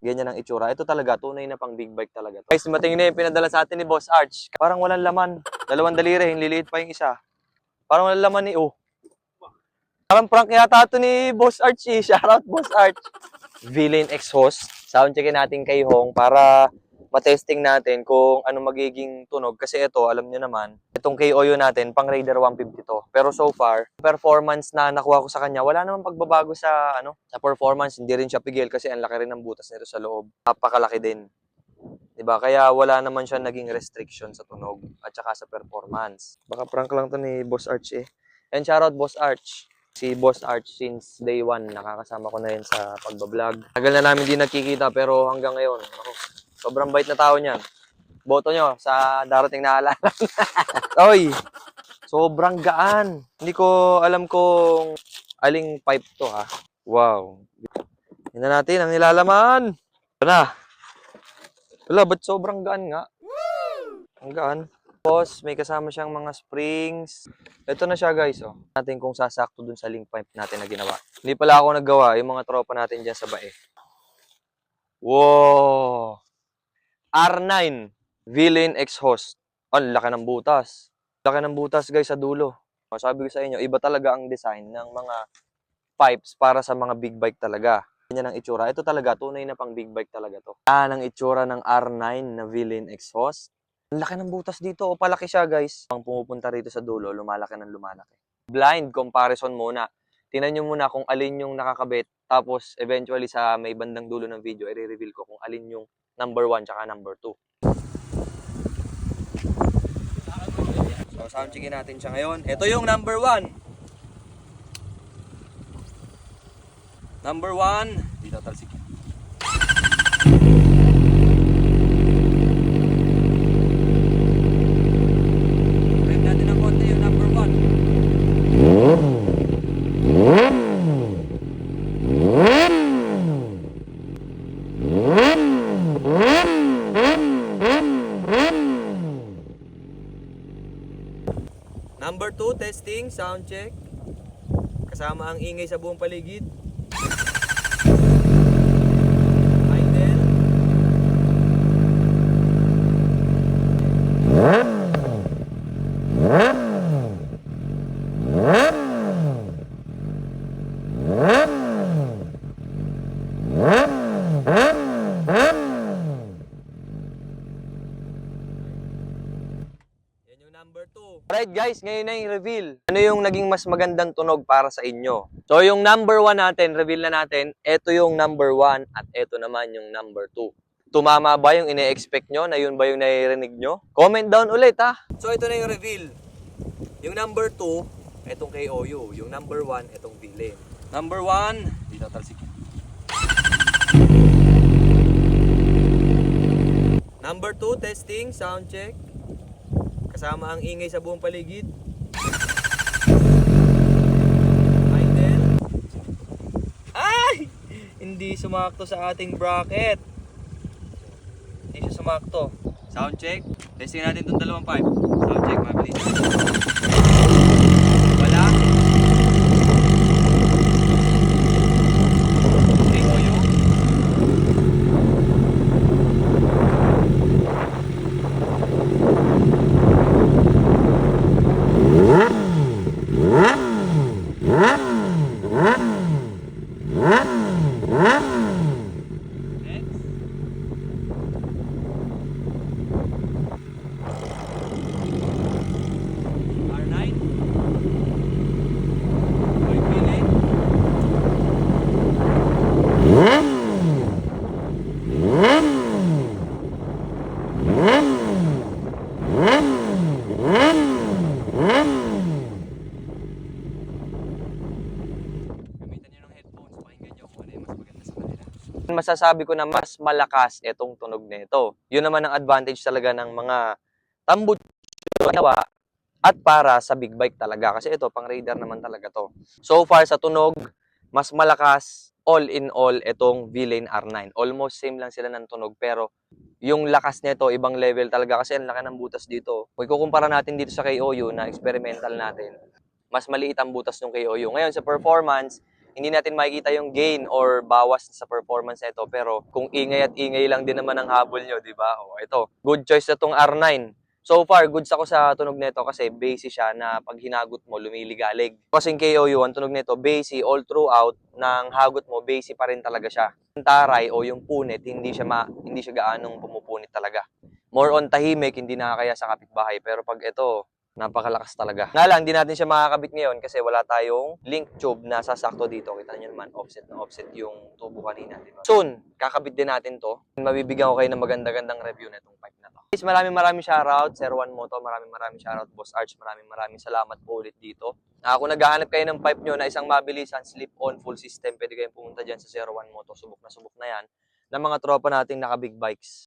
Ganyan ang itsura. Ito talaga, tunay na pang big bike talaga to. Guys, matingin na yung pinadala sa atin ni Boss Arch. Parang walang laman. Dalawang daliri, liliit pa yung isa. Parang walang laman ni Parang prank yata ito ni Boss Arch eh. Shoutout Boss Arch. V-Lane exhaust. Sound checkin natin kay Hong para matesting natin kung ano magiging tunog. Kasi ito, alam nyo naman, itong KOU natin, pang Raider 150 to. Pero so far, performance na nakuha ko sa kanya, wala namang pagbabago sa sa performance. Hindi rin siya pigil kasi ang laki rin ng butas nito sa loob. Napakalaki din. 'Di ba? Kaya wala naman siya naging restriction sa tunog at saka sa performance. Baka prank lang to ni Boss Arch eh. And shoutout Boss Arch. Si Boss Arch since day 1, nakakasama ko na yun sa pagbablog. Tagal na namin din nagkikita pero hanggang ngayon, ako, sobrang bait na tao niyan. Boto nyo sa darating na halalan. Oy, sobrang gaan. Hindi ko alam kung aling pipe to ha. Wow. Tingnan natin ang nilalaman. Ito na. Wala, ba't sobrang gaan nga? Ang gaan. Tapos, may kasama siyang mga springs. Ito na siya guys, oh. Natin kung sasakto dun sa link pipe natin na ginawa. Hindi pala ako naggawa, yung mga tropa natin dyan sa bae. Wow! R9 V-Lane exhaust. Ang laki ng butas. Laki ng butas guys sa dulo. Sabi ko sa inyo, iba talaga ang design ng mga pipes para sa mga big bike talaga. Ganyan ang itsura. Ito talaga, tunay na pang big bike talaga to. Yan ang itsura ng R9 na V-Lane exhaust. Ang laki ng butas dito. O palaki siya guys. Ang pumupunta rito sa dulo, lumalaki ng lumalaki. Blind comparison muna. Tingnan nyo muna kung alin yung nakakabit. Tapos eventually sa may bandang dulo ng video, i-reveal ko kung alin yung number 1 tsaka number 2. So sound checkin natin siya ngayon. Ito yung number 1. Number 1. Dito talsik. Rev natin ng konti yung number 1. Number 2, testing, sound check. Kasama ang ingay sa buong paligid. Idle. Number 2. Alright guys, ngayon na yung reveal. Ano yung naging mas magandang tunog para sa inyo? So yung number 1 natin, reveal na natin. Ito yung number 1 at ito naman yung number 2. Tumama ba yung ine-expect nyo? Na yun ba yung naririnig nyo? Comment down ulit ha. So ito na yung reveal. Yung number 2, itong KOU. Yung number 1, itong V-Lane. Number 1, dito talsik. Number 2, testing, sound check. Kasama ang ingay sa buong paligid. Idle. Ay! Hindi sumakto sa ating bracket. Hindi siya sumakto. Sound check. Testing natin itong dalawang pipe. Sound check, mabilis. Wala. KOU. Masasabi ko na mas malakas itong tunog nito. Yun naman ang advantage talaga ng mga tambo at para sa big bike talaga. Kasi ito, pang Raider naman talaga to. So far sa tunog, mas malakas all in all itong V-Lane R9. Almost same lang sila ng tunog pero yung lakas nito ibang level talaga kasi ang laki ng butas dito. Kung ikukumpara natin dito sa KOU na experimental natin, mas maliit ang butas ng KOU. Ngayon sa performance, hindi natin makikita yung gain or bawas sa performance nito. Pero kung ingay at ingay lang din naman ang habol nyo, di ba? O, ito, good choice na tong R9. So far, goods ako sa tunog nito kasi bassy siya na pag hinagot mo, lumiligalig. Kasing KOU, ang tunog nito, bassy all throughout, ng hagot mo, bassy pa rin talaga siya. Yung taray o yung punit, hindi siya gaanong pumupunit talaga. More on tahimik, hindi nakakaya sa kapitbahay. Pero pag ito, napakalakas talaga. Nga lang, hindi natin siya makakabit ngayon kasi wala tayong link tube na sasakto dito. Kita nyo naman, offset na offset yung tubo kanina. Diba? Soon, kakabit din natin to. Mabibigyan ko kayo ng maganda-gandang review na itong pipe na to. Guys, maraming shoutout, Sir Juan Moto. Maraming shoutout, Boss Arch. Maraming salamat po ulit dito. Kung naghahanap kayo ng pipe nyo na isang mabilisan, slip-on, full system, pwede kayong pumunta dyan sa Sir Juan Moto. Subok na yan ng mga tropa nating naka-big bikes.